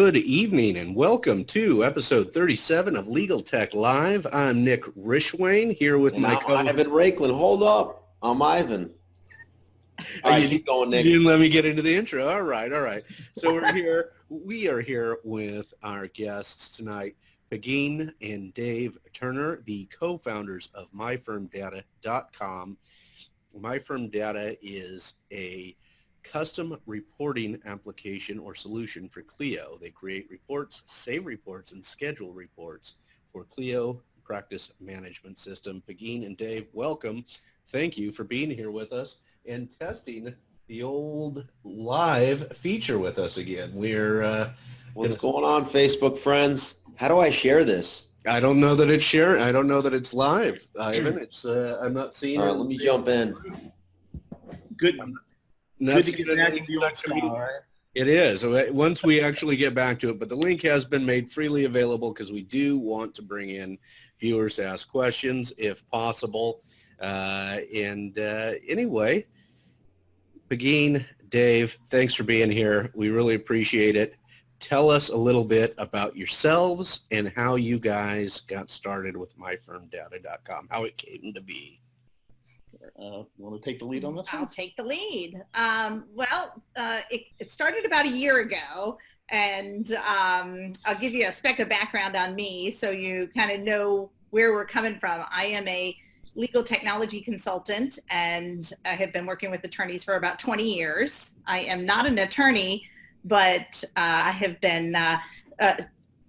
Good evening and welcome to episode 37 of Legal Tech Live. I'm Nick Rishwain here with And my I'm Ivan Raiklin. Hold up. I'm Ivan. All right, keep going, Nick. You didn't let me get into the intro. All right. So we are here with our guests tonight, Pegeen and Dave Turner, the co-founders of myFirmData.com. myFirmData is a custom reporting application or solution for Clio. They create reports, save reports, and schedule reports for Clio practice management system. Pegeen and Dave, welcome. Thank you for being here with us and testing the old live feature with us again. We're what's going on, Facebook friends? How do I share this? I don't know that it's shared. I don't know that it's live, Ivan. It's I'm not seeing. All right, let me jump in. Good to get back to the old style, right? It is. Once we actually get back to it, but the link has been made freely available because we do want to bring in viewers to ask questions if possible. Anyway, Pegeen, Dave, thanks for being here. We really appreciate it. Tell us a little bit about yourselves and how you guys got started with myFirmData.com, how it came to be. You want to take the lead on this one? I'll take the lead. It started about a year ago, and I'll give you a speck of background on me so you kind of know where we're coming from. I am a legal technology consultant, and I have been working with attorneys for about 20 years. I am not an attorney, but I have been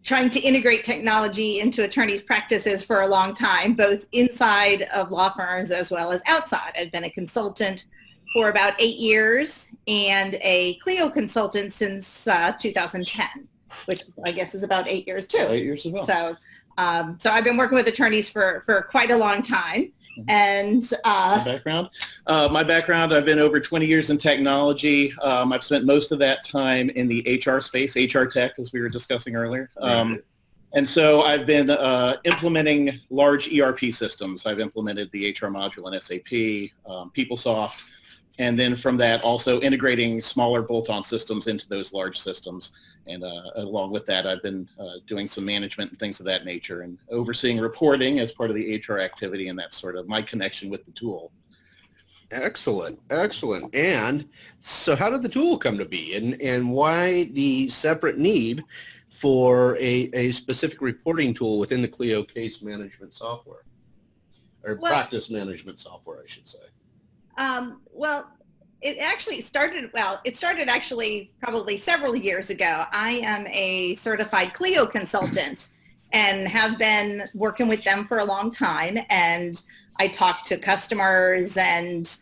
trying to integrate technology into attorneys' practices for a long time, both inside of law firms as well as outside. I've been a consultant for about 8 years and a Clio consultant since 2010, which I guess is about 8 years too. 8 years as well. So I've been working with attorneys for quite a long time. And my background, I've been over 20 years in technology. I've spent most of that time in the HR space, HR tech, as we were discussing earlier. And so I've been implementing large ERP systems. I've implemented the HR module in SAP, PeopleSoft, and then from that also integrating smaller bolt-on systems into those large systems. And along with that, I've been doing some management and things of that nature and overseeing reporting as part of the HR activity, and that's sort of my connection with the tool. Excellent. And so how did the tool come to be, and why the separate need for a specific reporting tool within the Clio case management software, or practice management software, I should say? It started actually probably several years ago. I am a certified Clio consultant and have been working with them for a long time. And I talk to customers and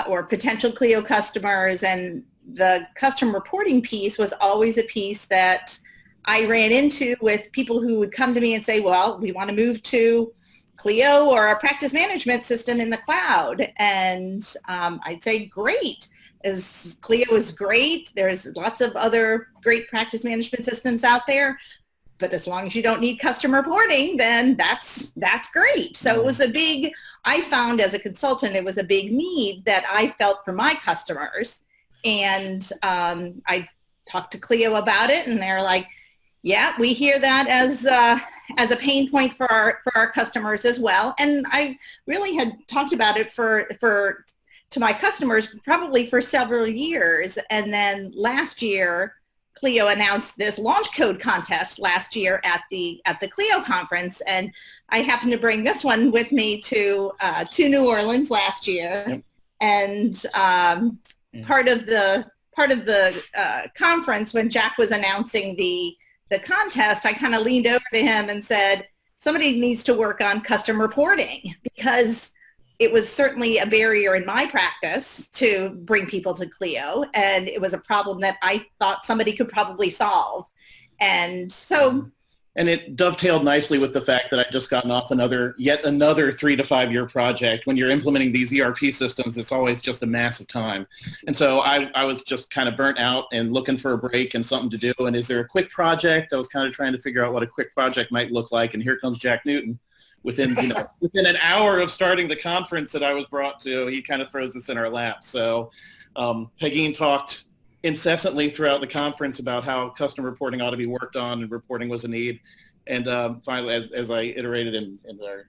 or potential Clio customers, and the custom reporting piece was always a piece that I ran into with people who would come to me and say, well, we want to move to Clio or a practice management system in the cloud. And I'd say, great. Clio is great. There's lots of other great practice management systems out there. But as long as you don't need custom reporting, then that's great. So it was I found as a consultant, it was a big need that I felt for my customers. And I talked to Clio about it, and they're like, yeah, we hear that as a pain point for our customers as well. And I really had talked about it to my customers probably for several years. And then last year, Clio announced this launch code contest last year at the Clio conference, and I happened to bring this one with me to New Orleans last year. Yep. And part of the conference, when Jack was announcing the contest, I kind of leaned over to him and said, somebody needs to work on custom reporting, because it was certainly a barrier in my practice to bring people to Clio, and it was a problem that I thought somebody could probably solve. And so... And it dovetailed nicely with the fact that I'd just gotten off yet another 3 to 5 year project. When you're implementing these ERP systems, it's always just a massive time. And so I was just kind of burnt out and looking for a break and something to do. And is there a quick project? I was kind of trying to figure out what a quick project might look like. And here comes Jack Newton. Within an hour of starting the conference that I was brought to, he kind of throws this in our lap. So Pegeen talked incessantly throughout the conference about how custom reporting ought to be worked on and reporting was a need. And finally, as I iterated in our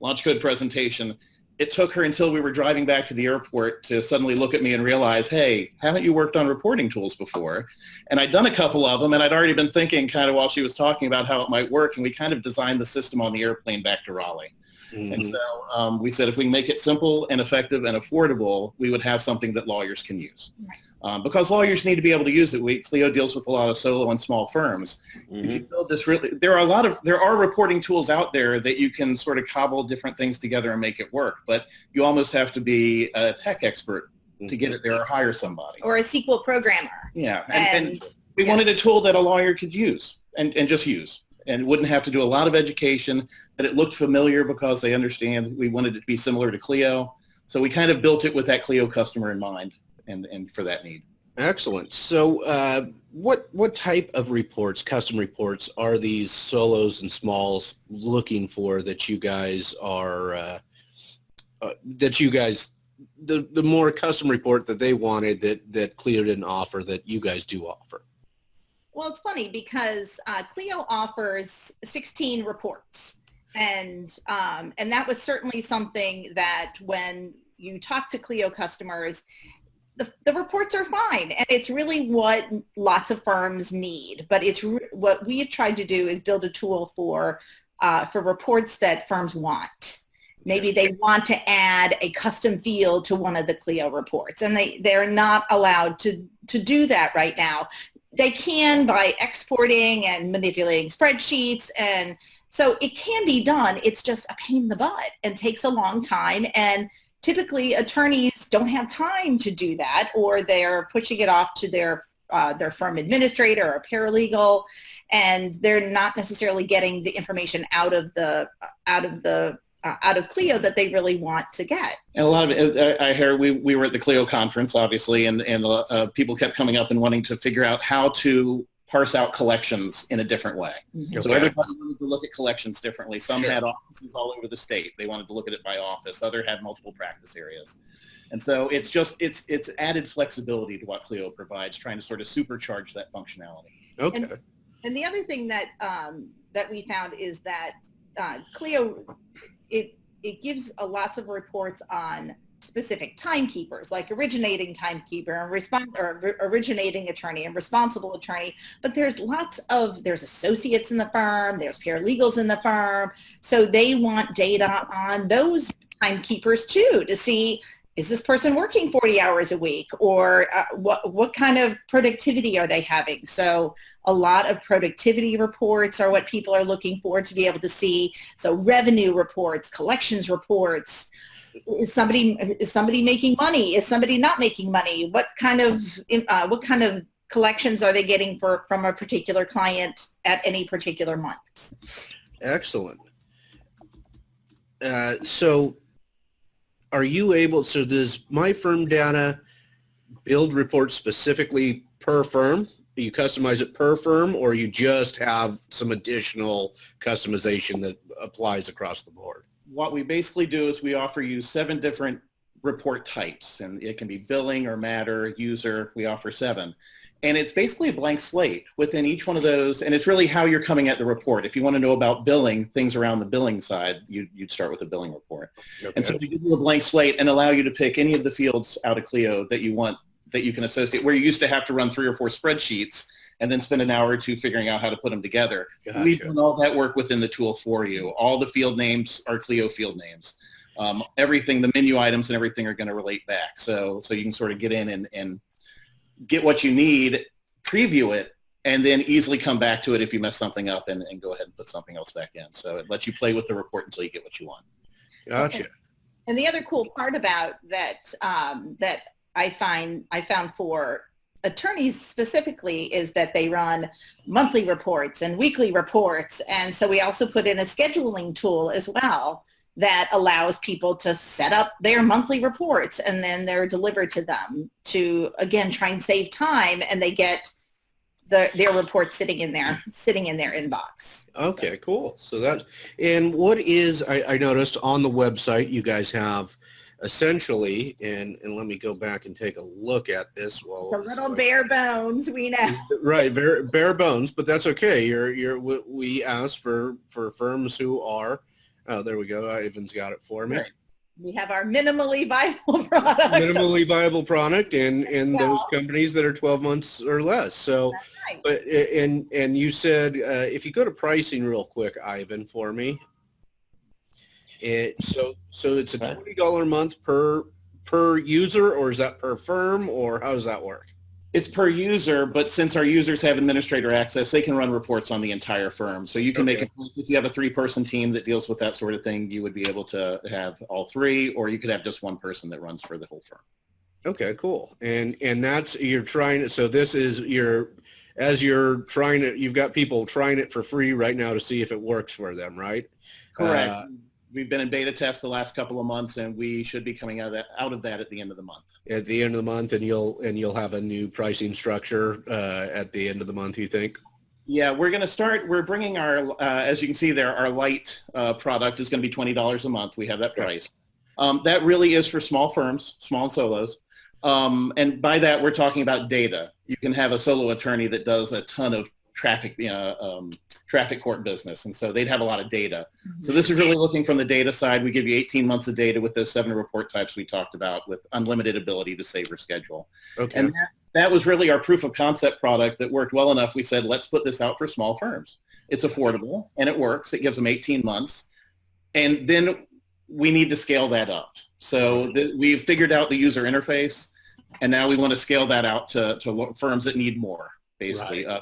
launch code presentation, it took her until we were driving back to the airport to suddenly look at me and realize, hey, haven't you worked on reporting tools before? And I'd done a couple of them, and I'd already been thinking kind of while she was talking about how it might work, and we kind of designed the system on the airplane back to Raleigh. Mm-hmm. And so we said if we can make it simple and effective and affordable, we would have something that lawyers can use. Right. Because lawyers need to be able to use it. Clio deals with a lot of solo and small firms. Mm-hmm. If you build this there are reporting tools out there that you can sort of cobble different things together and make it work, but you almost have to be a tech expert to get it there or hire somebody. Or a SQL programmer. Yeah, and we wanted a tool that a lawyer could use and just use, and wouldn't have to do a lot of education, that it looked familiar because they understand. We wanted it to be similar to Clio. So we kind of built it with that Clio customer in mind. And for that need. Excellent. So what type of reports, custom reports, are these solos and smalls looking for that you guys are, the more custom report that they wanted that Clio didn't offer that you guys do offer? Well, it's funny because Clio offers 16 reports. And that was certainly something that when you talk to Clio customers, the reports are fine, and it's really what lots of firms need. But it's what we have tried to do is build a tool for reports that firms want. Maybe they want to add a custom field to one of the Clio reports, and they're not allowed to do that right now. They can by exporting and manipulating spreadsheets, and so it can be done. It's just a pain in the butt and takes a long time, and typically attorneys don't have time to do that, or they're pushing it off to their firm administrator or paralegal, and they're not necessarily getting the information out of Clio that they really want to get. And a lot of it, I heard we were at the Clio conference, obviously, and people kept coming up and wanting to figure out how to parse out collections in a different way. Okay. So everybody wanted to look at collections differently. Some had offices all over the state. They wanted to look at it by office. Others had multiple practice areas. And so it's added flexibility to what Clio provides, trying to sort of supercharge that functionality. Okay. And the other thing that we found is that Clio, it gives lots of reports on specific timekeepers, like originating timekeeper and originating attorney and responsible attorney. But there's associates in the firm, there's paralegals in the firm. So they want data on those timekeepers too, to see, is this person working 40 hours a week, or what kind of productivity are they having? So a lot of productivity reports are what people are looking for to be able to see. So revenue reports, collections reports. Is somebody making money? Is somebody not making money? What kind of collections are they getting from a particular client at any particular month? Excellent. So are you able, so does myFirmData build reports specifically per firm? Do you customize it per firm, or you just have some additional customization that applies across the board? What we basically do is we offer you 7 different report types, and it can be billing or matter, user. We offer 7. And it's basically a blank slate within each one of those, and it's really how you're coming at the report. If you want to know about billing, things around the billing side, you'd start with a billing report. Okay. And so we give you a blank slate and allow you to pick any of the fields out of Clio that you want, that you can associate, where you used to have to run 3 or 4 spreadsheets and then spend an hour or 2 figuring out how to put them together. Gotcha. We've done all that work within the tool for you. All the field names are Clio field names. Everything, the menu items and everything are going to relate back. So you can sort of get in and get what you need, preview it, and then easily come back to it if you mess something up and go ahead and put something else back in. So it lets you play with the report until you get what you want. Gotcha. And the other cool part about that that I found for attorneys specifically is that they run monthly reports and weekly reports. And so we also put in a scheduling tool as well that allows people to set up their monthly reports, and then they're delivered to them to, again, try and save time, and they get their report sitting in their inbox. Okay, cool. So that, and what is, I noticed on the website you guys have essentially, and let me go back and take a look at this. The little bare bones, we know. Right, bare bones, but that's okay. We ask for firms who are. Oh, there we go. Ivan's got it for me. Right. We have our minimally viable product. Minimally viable product, and those companies that are 12 months or less. So, that's right. but and you said if you go to pricing real quick, Ivan, for me. So it's a $20 a month per user, or is that per firm, or how does that work? It's per user, but since our users have administrator access, they can run reports on the entire firm. So you can make it, if you have a 3-person team that deals with that sort of thing, you would be able to have all 3, or you could have just 1 person that runs for the whole firm. Okay, cool. And that's, you're trying it. So this is as you're trying it, you've got people trying it for free right now to see if it works for them, right? Correct. We've been in beta test the last couple of months, and we should be coming out of that at the end of the month. At the end of the month, and you'll have a new pricing structure at the end of the month, you think? Yeah, we're bringing our, as you can see there, our light product is going to be $20 a month. We have that price. That really is for small firms, small and solos. And by that, we're talking about data. You can have a solo attorney that does a ton of traffic court business, and so they'd have a lot of data. So this is really looking from the data side. We give you 18 months of data with those 7 report types we talked about, with unlimited ability to save or schedule. Okay. And that was really our proof of concept product that worked well enough. We said, let's put this out for small firms. It's affordable and it works. It gives them 18 months. And then we need to scale that up. So we've figured out the user interface, and now we want to scale that out to firms that need more, basically. Right.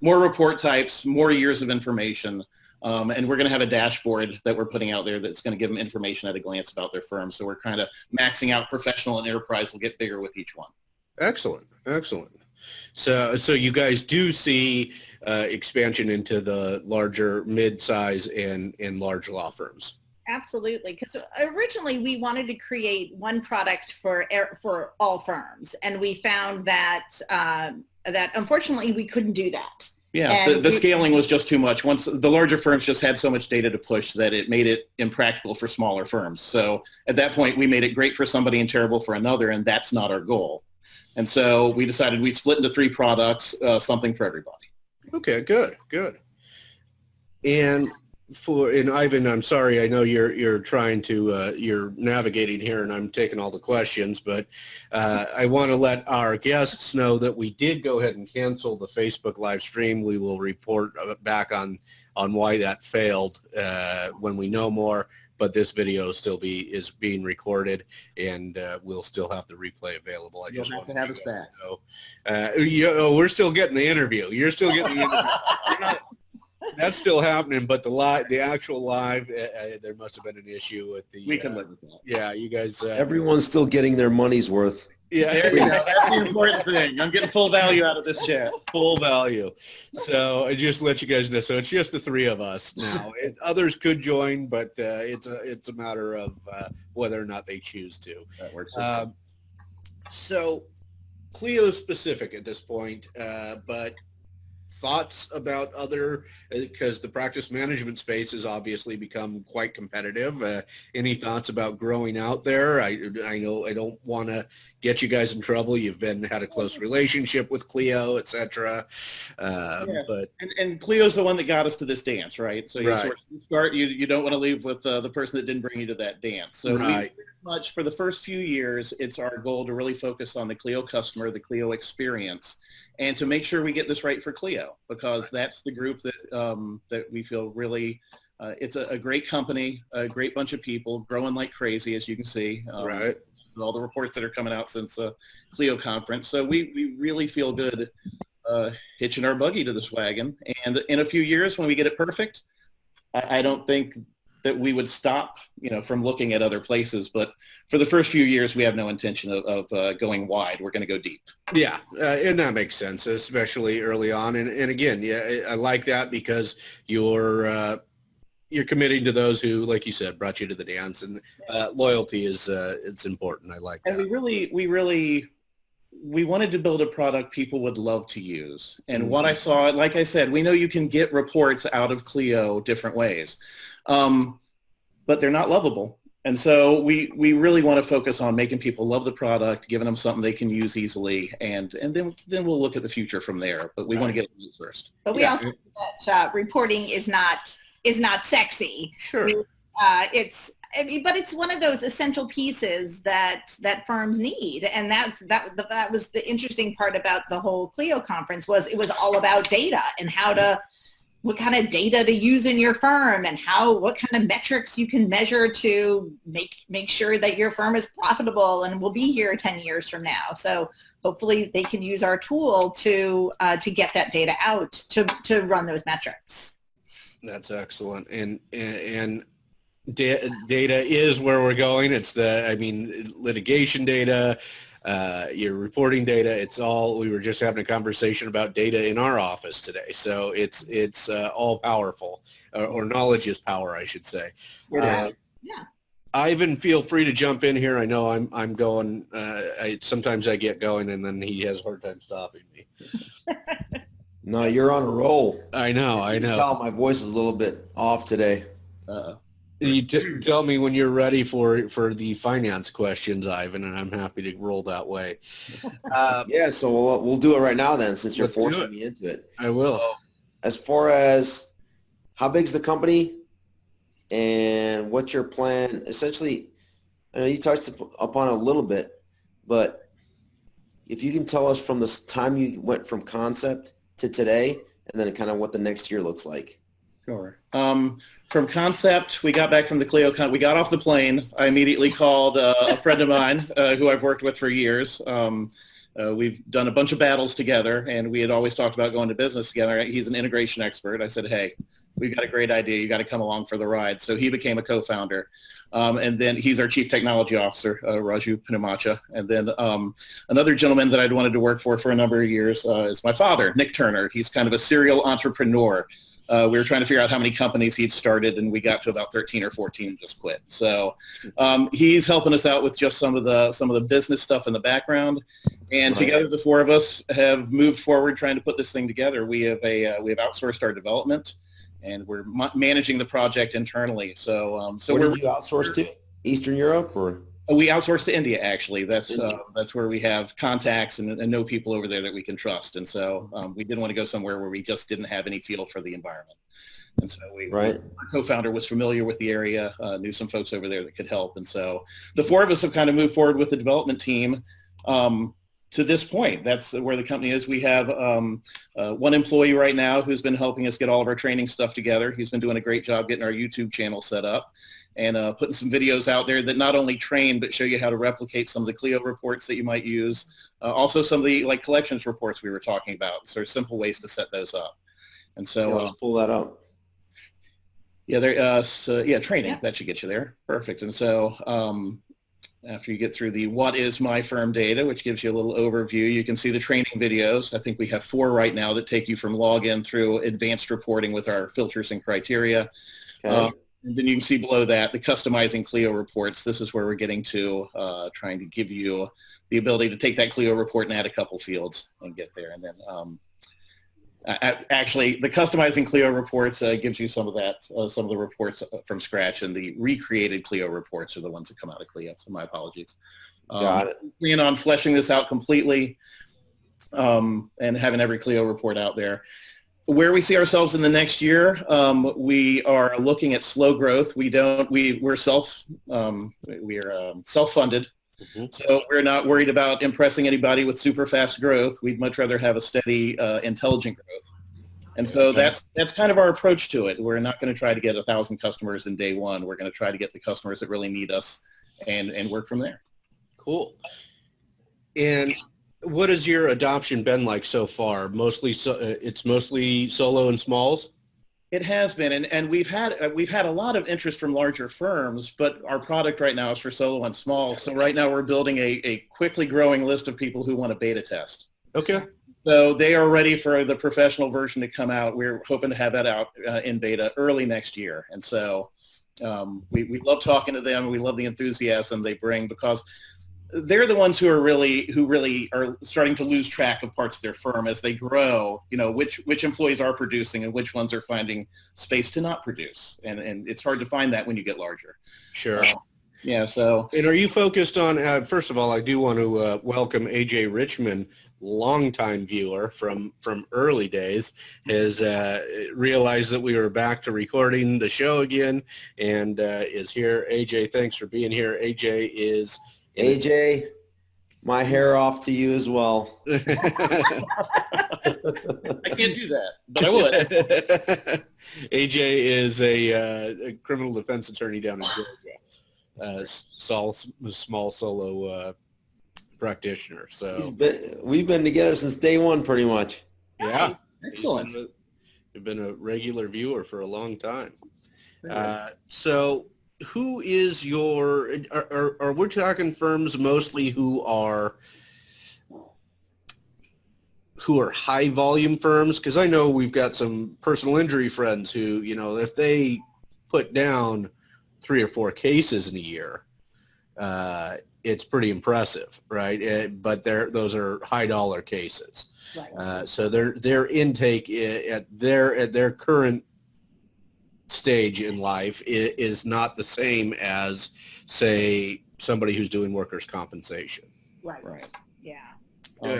More report types, more years of information, and we're going to have a dashboard that we're putting out there that's going to give them information at a glance about their firm. So we're kind of maxing out professional and enterprise. Will get bigger with each one. Excellent. So you guys do see expansion into the larger, mid-size, and large law firms. Absolutely, because originally we wanted to create one product for all firms, and we found that that unfortunately we couldn't do that. Yeah, the scaling was just too much. Once the larger firms just had so much data to push that it made it impractical for smaller firms. So at that point, we made it great for somebody and terrible for another, and that's not our goal. And so we decided we'd split into 3 products, something for everybody. Okay, good. And Ivan, I'm sorry, I know you're trying to, you're navigating here, and I'm taking all the questions, but I want to let our guests know that we did go ahead and cancel the Facebook live stream. We will report back on why that failed when we know more, but this video is being recorded, and we'll still have the replay available. You'll have to have us back. We're still getting the interview. You're still getting the interview. That's still happening, but the actual live, there must have been an issue with the. We can live with that. Yeah, you guys. Everyone's still getting their money's worth. Yeah, there you go. That's the important thing. I'm getting full value out of this chat. Full value. So I just let you guys know. So it's just the 3 of us now. Others could join, but it's a matter of whether or not they choose to. That works. So Clio specific at this point, but. Thoughts about other, because the practice management space has obviously become quite competitive. Any thoughts about growing out there? I know I don't want to get you guys in trouble. You've had a close relationship with Clio, etc. But and Clio's the one that got us to this dance, right? So right. You don't want to leave with the person that didn't bring you to that dance. So right. Much for the first few years, it's our goal to really focus on the Clio customer, the Clio experience, and to make sure we get this right for Clio, because that's the group that we feel really, it's a great company, a great bunch of people growing like crazy, as you can see. Right. All the reports that are coming out since the Clio conference. So we really feel good hitching our buggy to this wagon. And in a few years, when we get it perfect, I don't think that we would stop, from looking at other places. But for the first few years, we have no intention of going wide. We're going to go deep. Yeah, and that makes sense, especially early on. And again, yeah, I like that because you're committing to those who, like you said, brought you to the dance, and loyalty is it's important. I like that. And we wanted to build a product people would love to use. And what I saw, like I said, we know you can get reports out of Clio different ways. But they're not lovable. And so we really want to focus on making people love the product, giving them something they can use easily, and then we'll look at the future from there. But we want to get it first. But we also know that reporting is not sexy. Sure. But it's one of those essential pieces that firms need, and that was the interesting part about the whole Clio conference. Was it was all about data and what kind of data to use in your firm, and what kind of metrics you can measure to make sure that your firm is profitable and will be here 10 years from now. So hopefully they can use our tool to get that data out to run those metrics. That's excellent. And data is where we're going. It's litigation data, your reporting data. It's all, we were just having a conversation about data in our office today. So it's all powerful, or knowledge is power, I should say. Yeah. Ivan, feel free to jump in here. I know I'm going, sometimes I get going and then he has a hard time stopping me. No, you're on a roll. I know. Tell my voice is a little bit off today. You tell me when you're ready for the finance questions, Ivan, and I'm happy to roll that way. Yeah, so we'll do it right now then, since you're Let's do forcing it. me into it. I will. As far as how big's the company and what's your plan? Essentially, I know you touched upon it a little bit, but if you can tell us from the time you went from concept to today, and then kind of what the next year looks like. Sure. From concept, we got back from the Clio we got off the plane. I immediately called a friend of mine who I've worked with for years. We've done a bunch of battles together, and we had always talked about going to business together. He's an integration expert. I said, hey, we've got a great idea. You got to come along for the ride. So he became a co-founder. And then he's our chief technology officer, Raju Panamacha. And then another gentleman that I'd wanted to work for a number of years is my father, Nick Turner. He's kind of a serial entrepreneur. We were trying to figure out how many companies he'd started, and we got to about 13 or 14 and just quit. So he's helping us out with just some of the business stuff in the background. And together, the four of us have moved forward trying to put this thing together. We have outsourced our development, and we're managing the project internally. So Where did you outsource to? Eastern Europe, or? We outsource to India, actually. That's where we have contacts and know people over there that we can trust. And so we didn't want to go somewhere where we just didn't have any feel for the environment. And so our co-founder was familiar with the area, knew some folks over there that could help. And so the four of us have kind of moved forward with the development team to this point. That's where the company is. We have one employee right now who's been helping us get all of our training stuff together. He's been doing a great job getting our YouTube channel set up and putting some videos out there that not only train but show you how to replicate some of the Clio reports that you might use. Also some of the collections reports we were talking about. So simple ways to set those up. And so let's pull that up. Yeah, training. Yeah. That should get you there. Perfect. And so after you get through the what is myFirmData, which gives you a little overview, you can see the training videos. I think we have 4 right now that take you from login through advanced reporting with our filters and criteria. Okay. And then you can see below that the customizing Clio reports. This is where we're getting to trying to give you the ability to take that Clio report and add a couple fields and get there. And then actually, the customizing Clio reports gives you some of the reports from scratch, and the recreated Clio reports are the ones that come out of Clio. So my apologies. Got it. Plan on fleshing this out completely and having every Clio report out there. Where we see ourselves in the next year, we are looking at slow growth. We're self-funded. Mm-hmm. So we're not worried about impressing anybody with super fast growth. We'd much rather have a steady, intelligent growth. And so that's kind of our approach to it. We're not going to try to get 1,000 customers in day one. We're going to try to get the customers that really need us and work from there. Cool. And what has your adoption been like so far? It's mostly solo and smalls? It has been, and we've had a lot of interest from larger firms, but our product right now is for solo and small. So right now we're building a quickly growing list of people who want to beta test. Okay. So they are ready for the professional version to come out. We're hoping to have that out in beta early next year. And so we love talking to them. We love the enthusiasm they bring, because they're the ones who really are starting to lose track of parts of their firm as they grow. You know, which employees are producing and which ones are finding space to not produce, and it's hard to find that when you get larger. Sure. Yeah, so. And are you focused on, first of all, I do want to welcome AJ Richmond, longtime viewer from early days, has realized that we were back to recording the show again and is here. AJ, thanks for being here. AJ is... AJ, my hair off to you as well. I can't do that, but I would. AJ is a criminal defense attorney down in Georgia. Small solo practitioner. So We've been together since day one, pretty much. Yeah, Excellent. You've been a regular viewer for a long time. So who is your, are we talking firms mostly who are high volume firms? Because I know we've got some personal injury friends who, you know, if they put down 3 or 4 cases in a year, it's pretty impressive, right? But those are high dollar cases. Right. So their intake at their current stage in life is not the same as, say, somebody who's doing workers' compensation. Right. Yeah.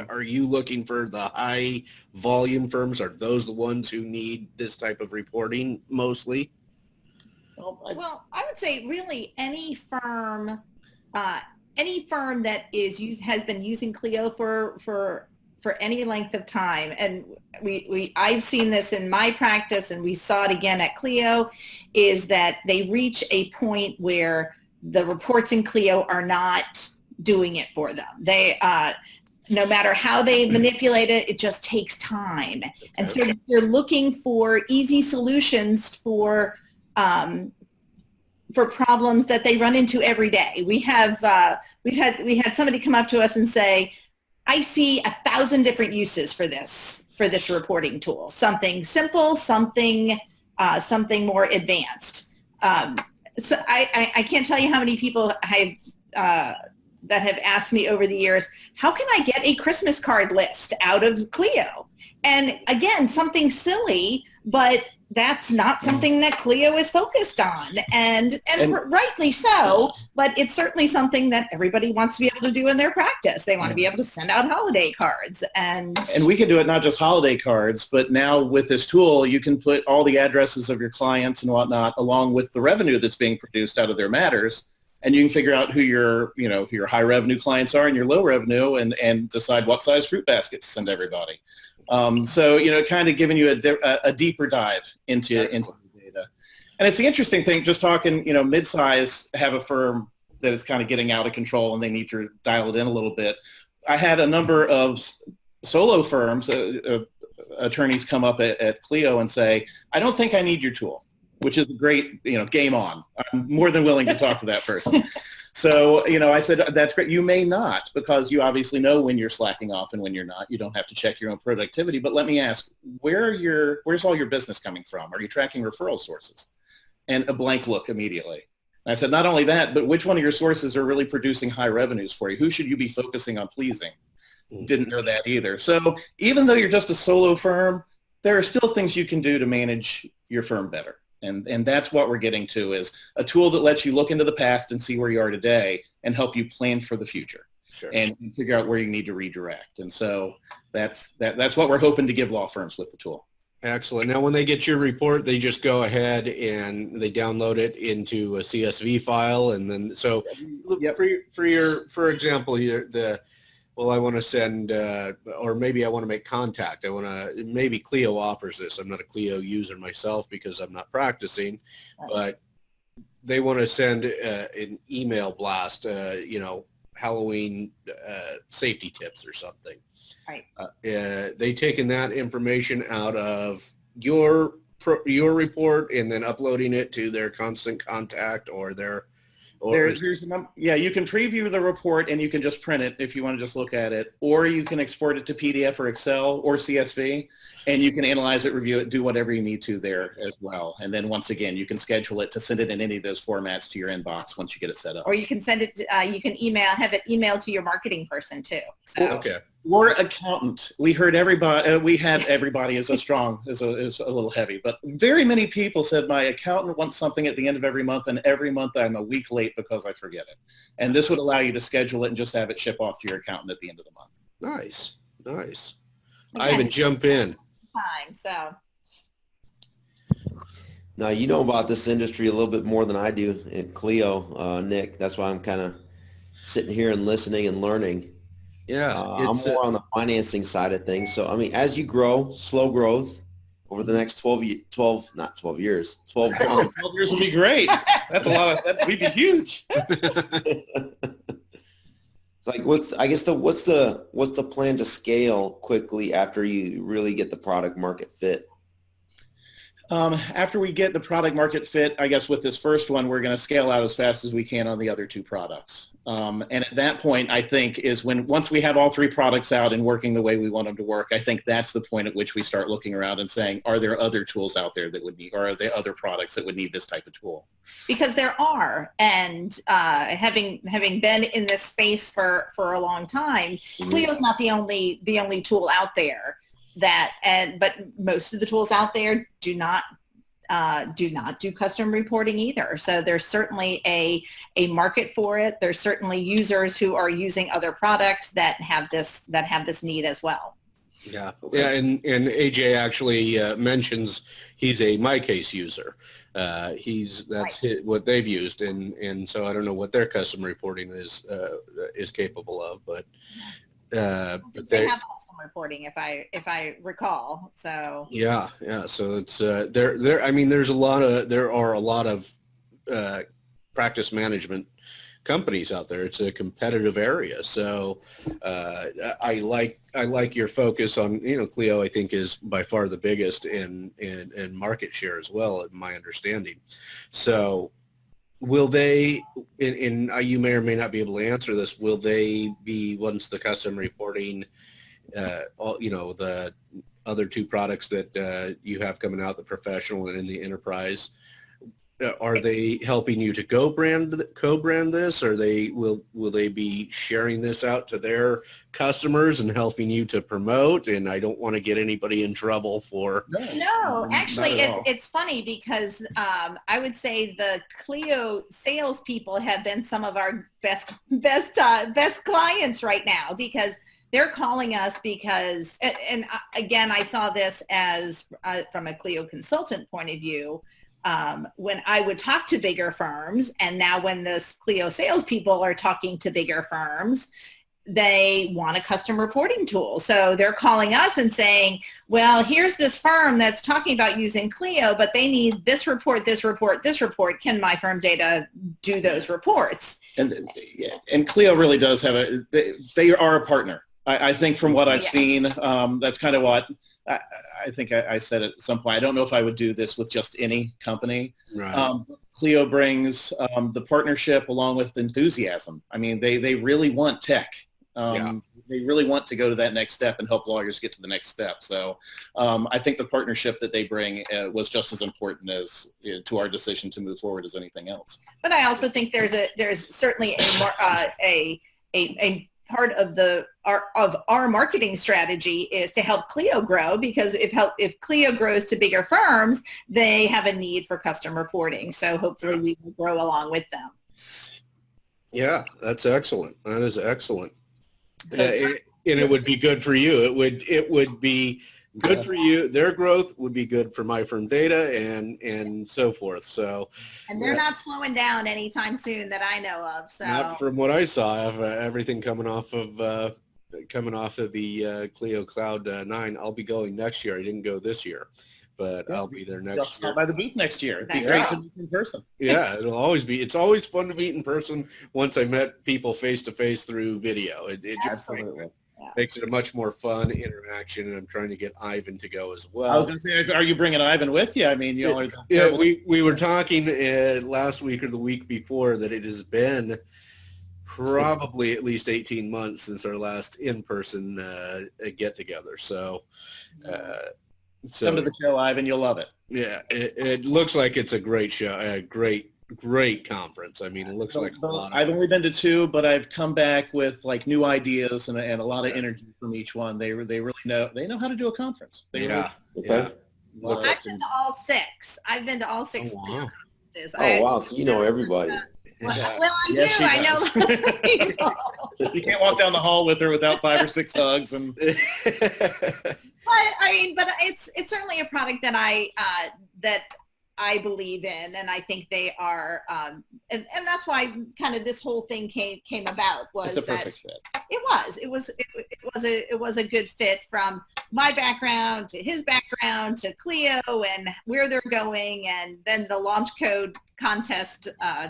Are you looking for the high volume firms? Are those the ones who need this type of reporting mostly? Well, I would say really any firm that has been using Clio for any length of time, and I've seen this in my practice, and we saw it again at Clio, is that they reach a point where the reports in Clio are not doing it for them. They no matter how they manipulate it, it just takes time. And so you're looking for easy solutions for problems that they run into every day. We had somebody come up to us and say, I see 1,000 different uses for this reporting tool. Something simple, something more advanced. So I can't tell you how many people that have asked me over the years, how can I get a Christmas card list out of Clio? And again, something silly, but that's not something that Clio is focused on, and rightly so, but it's certainly something that everybody wants to be able to do in their practice. They want to be able to send out holiday cards. And we can do it not just holiday cards, but now with this tool, you can put all the addresses of your clients and whatnot along with the revenue that's being produced out of their matters. And you can figure out who your high revenue clients are and your low revenue, and decide what size fruit basket to send everybody. So, kind of giving you a deeper dive into the data. And it's the interesting thing, just talking, mid-size have a firm that is kind of getting out of control and they need to dial it in a little bit. I had a number of solo firms, attorneys come up at Clio and say, I don't think I need your tool, which is a great, game on. I'm more than willing to talk to that person. So, I said, that's great. You may not, because you obviously know when you're slacking off and when you're not. You don't have to check your own productivity. But let me ask, where's all your business coming from? Are you tracking referral sources? And a blank look immediately. And I said, not only that, but which one of your sources are really producing high revenues for you? Who should you be focusing on pleasing? Didn't know that either. So even though you're just a solo firm, there are still things you can do to manage your firm better. And that's what we're getting to, is a tool that lets you look into the past and see where you are today and help you plan for the future. Sure. And figure out where you need to redirect. And so that's what we're hoping to give law firms with the tool. Excellent. Now, when they get your report, they just go ahead and they download it into a CSV file, and then for example, I want to send, or maybe I want to make contact. Maybe Clio offers this. I'm not a Clio user myself because I'm not practicing, but they want to send an email blast, Halloween safety tips or something. Right. They taking that information out of your report and then uploading it to their constant contact or their. You can preview the report and you can just print it if you want to just look at it, or you can export it to PDF or Excel or CSV, and you can analyze it, review it, do whatever you need to there as well. And then once again, you can schedule it to send it in any of those formats to your inbox once you get it set up. Or you can send it, you can have it emailed to your marketing person too. So. Okay. Or accountant. We heard everybody. We had everybody is a strong is a little heavy, but very many people said my accountant wants something at the end of every month, and every month I'm a week late because I forget it. And this would allow you to schedule it and just have it ship off to your accountant at the end of the month. Nice, nice. Again, Ivan, jump in. time. So Now, you know about this industry a little bit more than I do in Clio, Nick. That's why I'm kind of sitting here and listening and learning. Yeah, I'm more on the financing side of things. So, I mean, as you grow, slow growth over the next 12 years, 12 months. 12 years would be great. That's a lot of, we'd be huge. Like, what's the plan to scale quickly after you really get the product market fit? After we get the product market fit, I guess with this first one, we're going to scale out as fast as we can on the other two products. And at that point, I think is once we have all three products out and working the way we want them to work, I think that's the point at which we start looking around and saying, are there other tools out there that would need, or are there other products that would need this type of tool? because there are, and having been in this space for a long time, Clio's not the only tool out there but most of the tools out there do not do custom reporting either. So there's certainly a market for it. There's certainly users who are using other products that have this need as well. Yeah, okay. Yeah, and AJ actually mentions he's a MyCase user. What they've used, and so I don't know what their custom reporting is capable of, but they have custom reporting if I recall. So yeah. So it's there. I mean, there are a lot of practice management companies out there. It's a competitive area. So I like your focus on, Clio, I think, is by far the biggest in market share as well, in my understanding. So will they, and you may or may not be able to answer this, will they be, once the custom reporting, the other two products that you have coming out, the professional and in the enterprise, are they helping you to co-brand this, or will they be sharing this out to their customers and helping you to promote? And I don't want to get anybody in trouble for no, actually it's funny because I would say the Clio salespeople have been some of our best clients right now, because they're calling us because, and again, I saw this as from a Clio consultant point of view. When I would talk to bigger firms, and now when the Clio salespeople are talking to bigger firms, they want a custom reporting tool. So they're calling us and saying, well, here's this firm that's talking about using Clio, but they need this report, this report, this report. Can myFirmData do those reports? And Clio really does have they are a partner. I think from what I've seen, that's kind of what I think I said at some point. I don't know if I would do this with just any company. Right. Clio brings the partnership along with enthusiasm. I mean, they really want tech. They really want to go to that next step and help lawyers get to the next step. So I think the partnership that they bring was just as important as to our decision to move forward as anything else. But I also think there's certainly a part of our marketing strategy is to help Clio grow, because if Clio grows to bigger firms, they have a need for custom reporting. So hopefully we will grow along with them. Yeah, that's excellent. That is excellent. So, and it would be good for you. It would be good for you. Their growth would be good for myFirmData and so forth. So, and they're not slowing down anytime soon that I know of. So not from what I saw of everything coming off of the Clio Cloud 9. I'll be going next year. I didn't go this year, but I'll be there next year. Stop by the booth next year. It'd be great to meet in person. Yeah, it's always fun to meet in person once I met people face to face through video. It just Absolutely. Makes it a much more fun interaction, and I'm trying to get Ivan to go as well. I was going to say, are you bringing Ivan with you? I mean, you all are. We were talking last week or the week before that it has been probably at least 18 months since our last in-person get-together. So come to the show, Ivan. You'll love it. Yeah, it looks like it's a great show, a great great conference. I mean, it looks like a lot of I've only been to 2, but I've come back with like new ideas and a lot of energy from each one. They really know how to do a conference. They yeah. Okay. Yeah. Really, I've been to all 6. I've been to all 6 Oh, wow. conferences. Oh, wow. So you know everybody. Well, Yeah. well, I Yes, do. she I know does. lots of people. you can't walk down the hall with her without 5 or 6 hugs. And But I mean, but it's certainly a product that I believe in, and I think they are, and that's why kind of this whole thing came about, was it's a that perfect fit. it was a good fit from my background to his background to Clio and where they're going, and then the launch code contest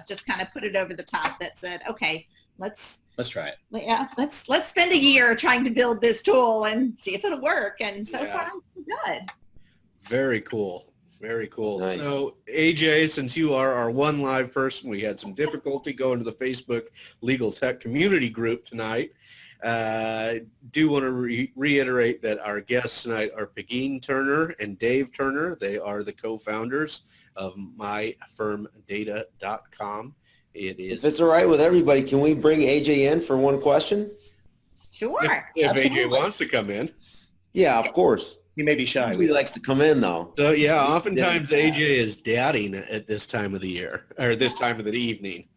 just kind of put it over the top. That said, okay, let's try it. yeah, let's spend a year trying to build this tool and see if it'll work. And so Yeah. far, it's good. Very cool. Very cool. Nice. So AJ, since you are our one live person, we had some difficulty going to the Facebook Legal Tech Community group tonight. Do want to reiterate that our guests tonight are Pegeen Turner and Dave Turner. They are the co-founders of myFirmData.com. It is. If it's all right with everybody, can we bring AJ in for one question? Sure. If AJ Absolutely. wants to come in. Yeah, of course. He may be shy. He likes to come in, though. So yeah, oftentimes AJ is dadding at this time of the year, or this time of the evening.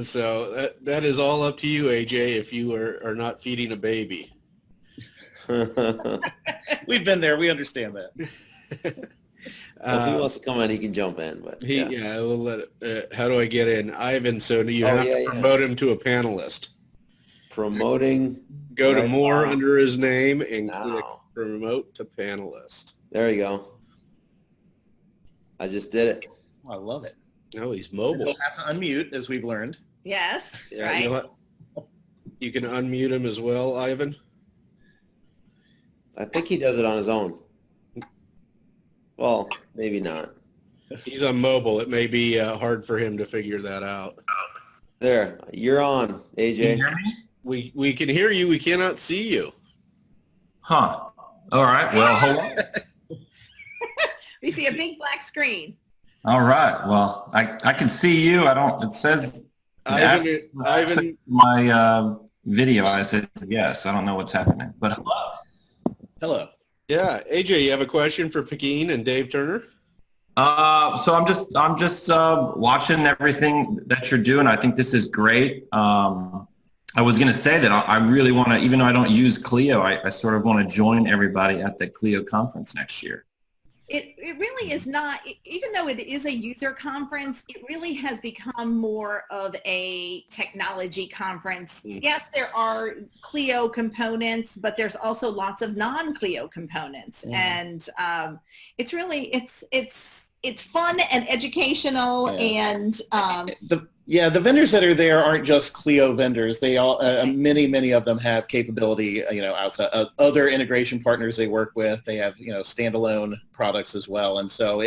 So that is all up to you, AJ, if you are not feeding a baby. We've been there. We understand that. If he wants to come in, he can jump in. But We'll let it, how do I get in? Ivan, so you have to yeah. promote him to a panelist. Promoting. Go to Right more now. under his name and click Now. promote to panelist. There you go. I just did it. I love it. No, he's mobile. He'll have to unmute, as we've learned. Yes. Yeah, Right. you can unmute him as well, Ivan. I think he does it on his own. Well, maybe not. He's on mobile. It may be hard for him to figure that out. There, you're on, Can you AJ. hear me? We can hear you. We cannot see you. Huh. All right. Well, hold on. We see a big black screen. All right. Well, I can see you. I don't. It says Ivan, my video. I said yes. I don't know what's happening. But hello. Hello. yeah, AJ, you have a question for Pegeen and Dave Turner? So I'm just watching everything that you're doing. I think this is great. I was going to say that I really want to, even though I don't use Clio, I sort of want to join everybody at the Clio conference next year. It really is not, even though it is a user conference, it really has become more of a technology conference. Yes, there are Clio components, but there's also lots of non-Clio components. And it's really, it's fun and educational and the vendors that are there aren't just Clio vendors. They all many of them have capability, outside other integration partners they work with. They have standalone products as well. And so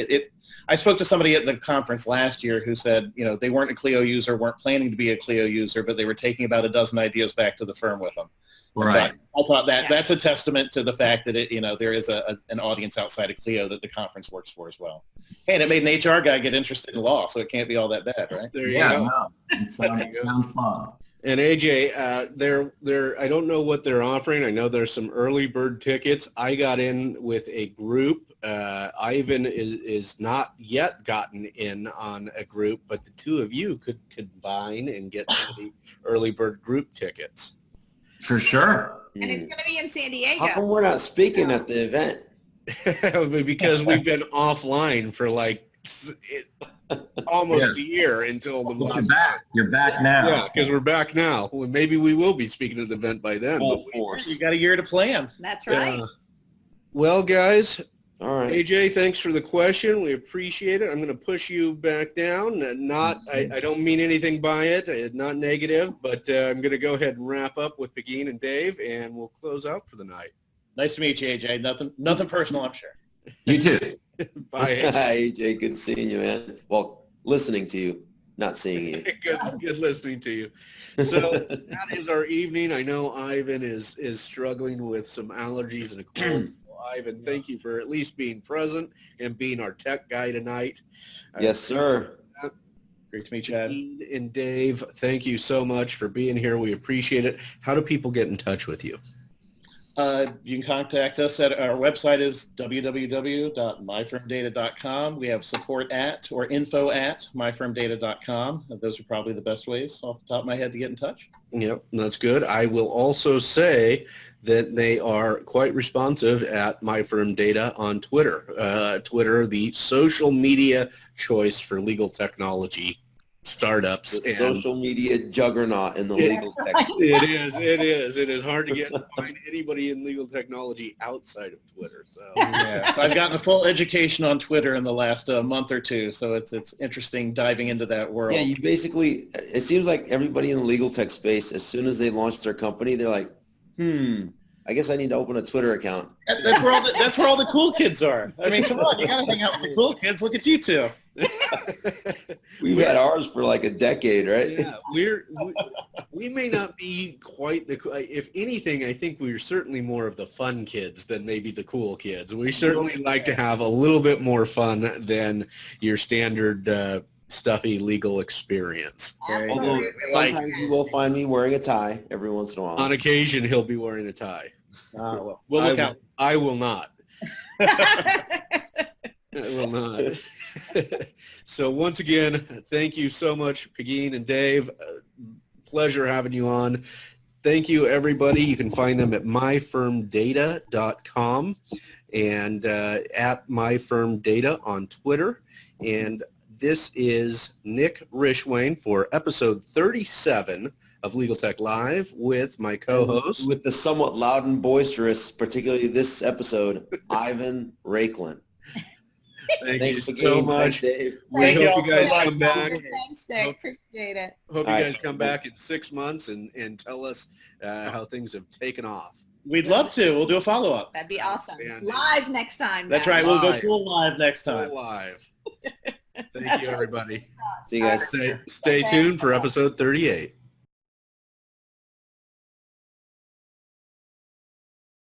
I spoke to somebody at the conference last year who said they weren't a Clio user, weren't planning to be a Clio user, but they were taking about a dozen ideas back to the firm with them. Right. So I thought that's a testament to the fact that there is an audience outside of Clio that the conference works for as well. And it made an HR guy get interested in law, so it can't be all that bad, right? There you go. No, it sounds fun. And AJ, they're I don't know what they're offering. I know there's some early bird tickets. I got in with a group. Ivan is not yet gotten in on a group, but the two of you could combine and get the early bird group tickets. For sure. and it's going to be in San Diego. How come we're not speaking at the event? Because we've been offline for like almost a year until the last. You're back now. Yeah, because we're back now. Well, maybe we will be speaking at the event by then. Full force. You got a year to plan. That's right. Well, guys, All right. AJ, thanks for the question. We appreciate it. I'm going to push you back down. I don't mean anything by it, not negative, but I'm going to go ahead and wrap up with Pegeen and Dave, and we'll close out for the night. Nice to meet you, AJ. Nothing personal, I'm sure. You too. Bye, AJ. Hi, AJ. Good seeing you, man. Well, listening to you, not seeing you. Good listening to you. So that is our evening. I know Ivan is struggling with some allergies and a cold. live, and thank you for at least being present and being our tech guy tonight. Yes, sir. Great to meet you, Chad. Pegeen and Dave, thank you so much for being here. We appreciate it. How do people get in touch with you? You can contact us at our website is www.myfirmdata.com. We have support at or info at myfirmdata.com. Those are probably the best ways off the top of my head to get in touch. Yep, that's good. I will also say that they are quite responsive at myFirmData on Twitter. Twitter, the social media choice for legal technology startups. The social media juggernaut in the legal tech. It is hard to find anybody in legal technology outside of Twitter. So Yeah, so I've gotten a full education on Twitter in the last month or two, so it's interesting diving into that world. Yeah, you basically, it seems like everybody in the legal tech space, as soon as they launch their company, they're like, I guess I need to open a Twitter account. That's where all the cool kids are. I mean, come on, you gotta hang out with the cool kids. Look at you two. We've had ours for like a decade, right? Yeah, we may not be quite if anything, I think we're certainly more of the fun kids than maybe the cool kids. We certainly like to have a little bit more fun than your standard stuffy legal experience. Although sometimes you will find me wearing a tie every once in a while. On occasion, he'll be wearing a tie. Well, we'll look out. I will not. I will not. So once again, thank you so much, Pegeen and Dave. Pleasure having you on. Thank you, everybody. You can find them at myfirmdata.com and at myfirmdata on Twitter. And this is Nick Rishwain for episode 37 of Legal Tech Live with my co-host. With the somewhat loud and boisterous, particularly this episode, Ivan Raiklin. Thanks so much. Thanks, Dave. We hope you guys come back. Thanks, Dave. Appreciate it. Hope you guys come back in 6 months and tell us how things have taken off. We'd love to. We'll do a follow-up. That'd be awesome. And Live next time. That's guys. right. We'll go full live next time. Full live. Thank you, everybody. See you guys. Stay tuned for episode 38.